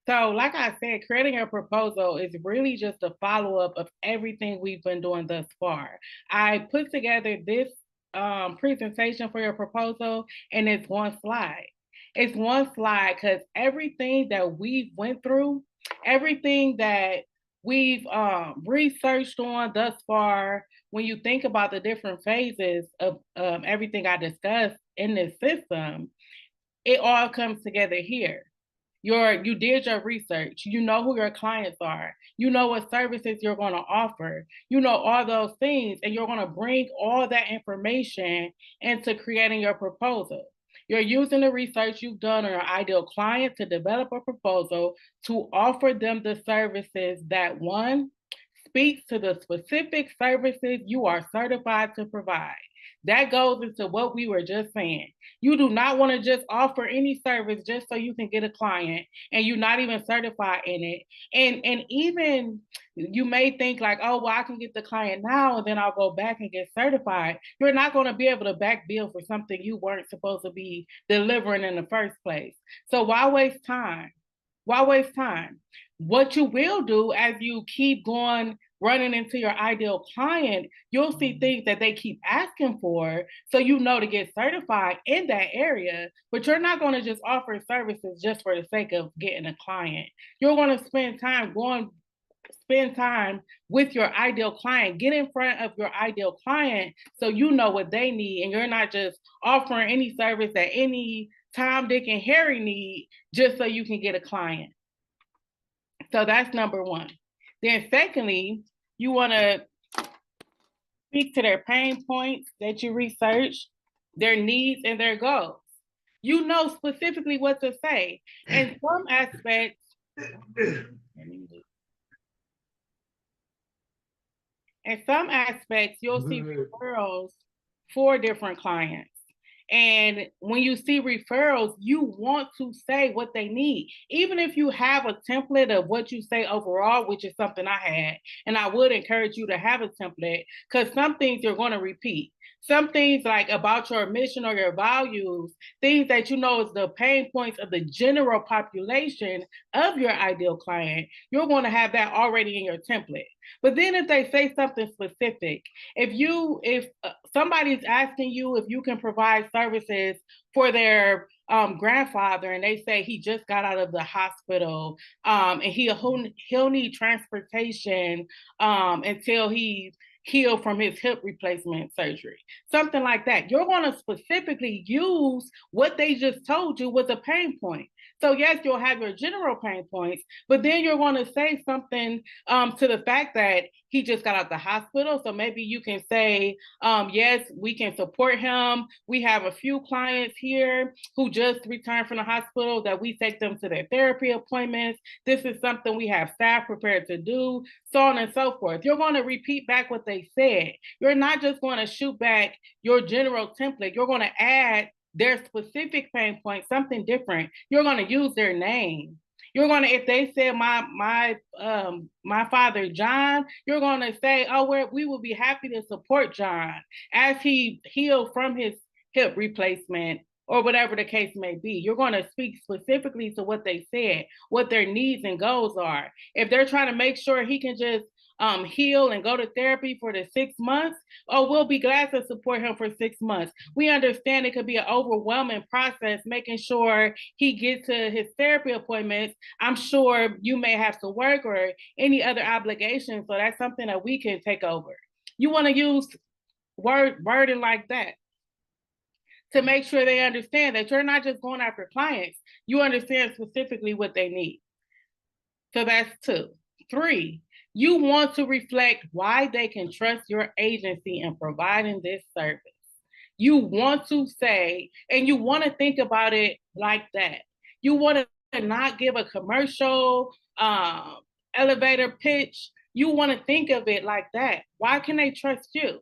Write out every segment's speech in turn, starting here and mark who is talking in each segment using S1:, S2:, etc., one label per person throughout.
S1: So, like I said, creating a proposal is really just a follow-up of everything we've been doing thus far. I put together this presentation for your proposal, and it's one slide. It's one slide because everything that we've went through, everything that we've researched on thus far, when you think about the different phases of everything I discussed in this system, it all comes together here. You did your research, you know who your clients are, you know what services you're going to offer, you know all those things, and you're going to bring all that information into creating your proposal. You're using the research you've done on your ideal client to develop a proposal to offer them the services that, one, speaks to the specific services you are certified to provide. That goes into what we were just saying. You do not want to just offer any service just so you can get a client and you're not even certified in it. And even you may think like, oh, well, I can get the client now and then I'll go back and get certified. You're not going to be able to back bill for something you weren't supposed to be delivering in the first place. So why waste time? Why waste time? What you will do as you keep going, running into your ideal client, you'll see things that they keep asking for. So you know to get certified in that area, but you're not going to just offer services just for the sake of getting a client. You're going to spend time with your ideal client, get in front of your ideal client so you know what they need, and you're not just offering any service that any Tom, Dick, and Harry need just so you can get a client. So that's number one. Then secondly, you want to speak to their pain points that you research, their needs, and their goals. You know specifically what to say. In some aspects, you'll see referrals for different clients. And when you see referrals, you want to say what they need. Even if you have a template of what you say overall, which is something I had, and I would encourage you to have a template because some things you're going to repeat. Some things like about your mission or your values, things that you know is the pain points of the general population of your ideal client, you're going to have that already in your template. But then if they say something specific, if somebody's asking you if you can provide services for their grandfather and they say he just got out of the hospital and he'll need transportation until he's healed from his hip replacement surgery, something like that, you're going to specifically use what they just told you was a pain point. So yes, you'll have your general pain points, but then you're going to say something to the fact that he just got out the hospital. So maybe you can say, yes, we can support him. We have a few clients here who just returned from the hospital that we take them to their therapy appointments. This is something we have staff prepared to do, so on and so forth. You're going to repeat back what they said. You're not just going to shoot back your general template. You're going to add their specific pain point, something different. You're going to use their name. You're going to, if they say my father John, you're going to say, oh, we will be happy to support John as he healed from his hip replacement or whatever the case may be. You're going to speak specifically to what they said, what their needs and goals are. If they're trying to make sure he can just heal and go to therapy for the 6 months, oh, we'll be glad to support him for 6 months. We understand it could be an overwhelming process making sure he gets to his therapy appointments. I'm sure you may have to work or any other obligations, so that's something that we can take over. You want to use wording like that to make sure they understand that you're not just going after clients. You understand specifically what they need. So that's 2. 3, you want to reflect why they can trust your agency in providing this service. You want to say, and you want to think about it like that. You want to not give a commercial elevator pitch. You want to think of it like that. Why can they trust you?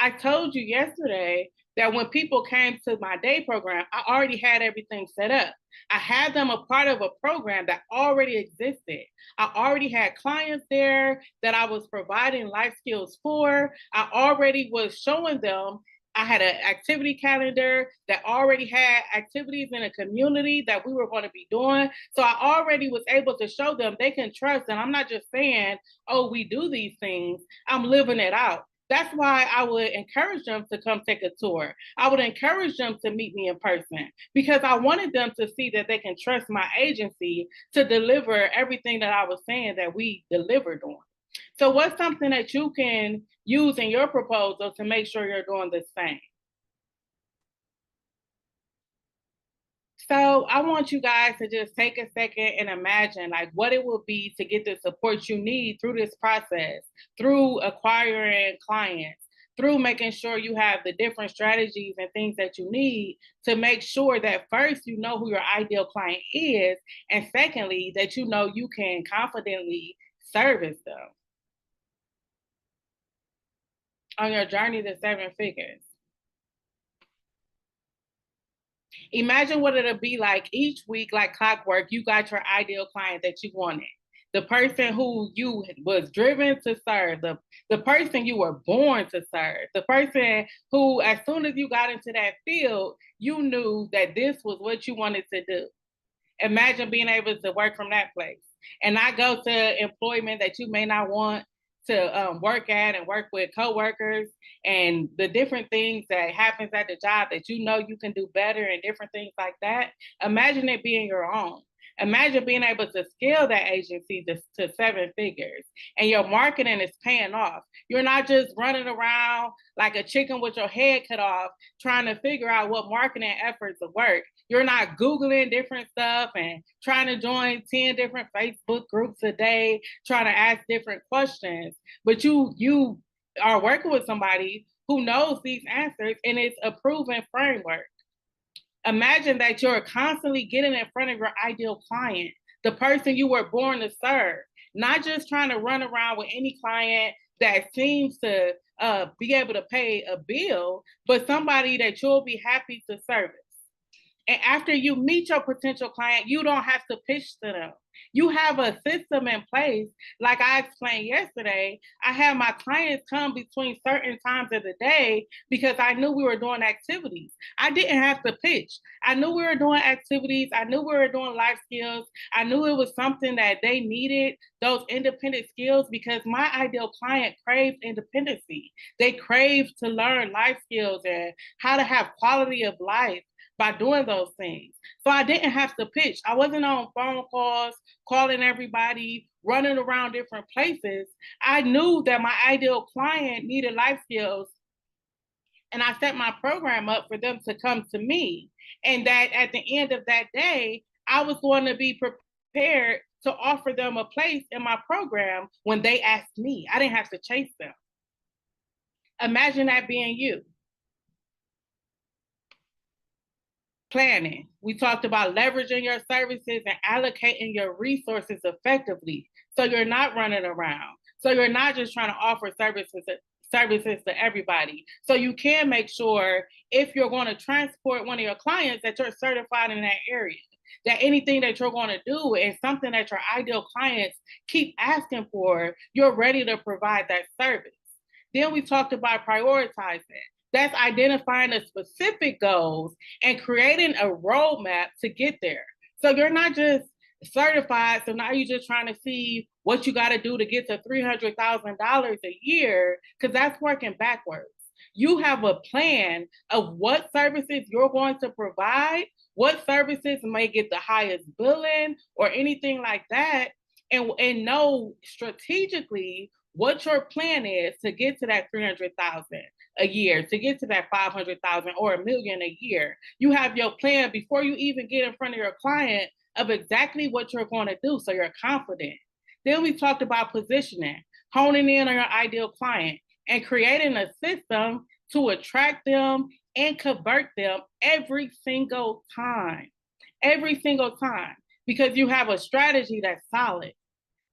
S1: I told you yesterday that when people came to my day program, I already had everything set up. I had them a part of a program that already existed. I already had clients there that I was providing life skills for. I already was showing them I had an activity calendar that already had activities in a community that we were going to be doing. So I already was able to show them they can trust. And I'm not just saying, oh, we do these things, I'm living it out. That's why I would encourage them to come take a tour. I would encourage them to meet me in person because I wanted them to see that they can trust my agency to deliver everything that I was saying that we delivered on. So, what's something that you can use in your proposal to make sure you're doing the same? So, I want you guys to just take a second and imagine like what it will be to get the support you need through this process, through acquiring clients, through making sure you have the different strategies and things that you need to make sure that first you know who your ideal client is, and secondly, that you know you can confidently service them on your journey to seven figures. Imagine what it'll be like each week, like clockwork. You got your ideal client that you wanted, the person who you was driven to serve, the person you were born to serve, the person who, as soon as you got into that field, you knew that this was what you wanted to do. Imagine being able to work from that place and not go to employment that you may not want to work at and work with coworkers and the different things that happens at the job that you know you can do better and different things like that. Imagine it being your own. Imagine being able to scale that agency to seven figures and your marketing is paying off. You're not just running around like a chicken with your head cut off trying to figure out what marketing efforts will work. You're not Googling different stuff and trying to join 10 different Facebook groups a day, trying to ask different questions. But you are working with somebody who knows these answers and it's a proven framework. Imagine that you're constantly getting in front of your ideal client, the person you were born to serve, not just trying to run around with any client that seems to be able to pay a bill, but somebody that you'll be happy to service. And after you meet your potential client, you don't have to pitch to them. You have a system in place. Like I explained yesterday, I had my clients come between certain times of the day because I knew we were doing activities. I didn't have to pitch. I knew we were doing activities. I knew we were doing life skills. I knew it was something that they needed, those independent skills, because my ideal client craves independency. They crave to learn life skills and how to have quality of life by doing those things. So I didn't have to pitch. I wasn't on phone calls, calling everybody, running around different places. I knew that my ideal client needed life skills, and I set my program up for them to come to me. And that at the end of that day, I was going to be prepared to offer them a place in my program when they asked me. I didn't have to chase them. Imagine that being you. Planning. We talked about leveraging your services and allocating your resources effectively. So you're not running around. So you're not just trying to offer services to everybody. So you can make sure if you're going to transport one of your clients that you're certified in that area. That anything that you're going to do is something that your ideal clients keep asking for, you're ready to provide that service. Then we talked about prioritizing. That's identifying the specific goals and creating a roadmap to get there. So you're not just certified, so now you're just trying to see what you got to do to get to $300,000 a year, because that's working backwards. You have a plan of what services you're going to provide, what services may get the highest billing or anything like that, and know strategically what your plan is to get to that 300,000 a year, to get to that 500,000 or a million a year. You have your plan before you even get in front of your client of exactly what you're going to do, so you're confident. Then we talked about positioning, honing in on your ideal client, and creating a system to attract them and convert them every single time. Every single time, because you have a strategy that's solid.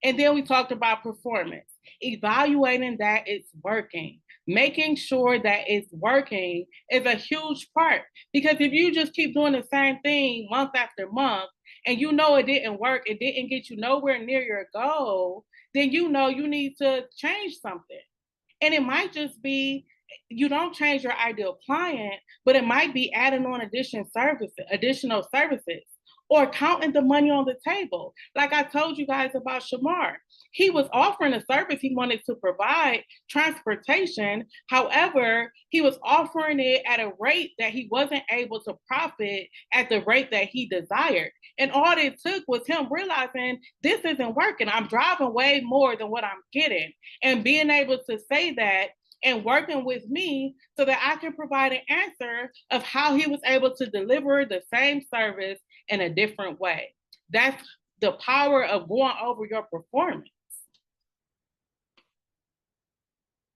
S1: And then we talked about performance, evaluating that it's working, making sure that it's working is a huge part. Because if you just keep doing the same thing month after month and you know it didn't work, it didn't get you nowhere near your goal, then you know you need to change something. And it might just be You don't change your ideal client, but it might be adding on additional services, or counting the money on the table. Like I told you guys about Shamar, he was offering a service he wanted to provide, transportation. However, he was offering it at a rate that he wasn't able to profit at the rate that he desired. And all it took was him realizing this isn't working. I'm driving way more than what I'm getting. And being able to say that and working with me so that I can provide an answer of how he was able to deliver the same service in a different way. That's the power of going over your performance.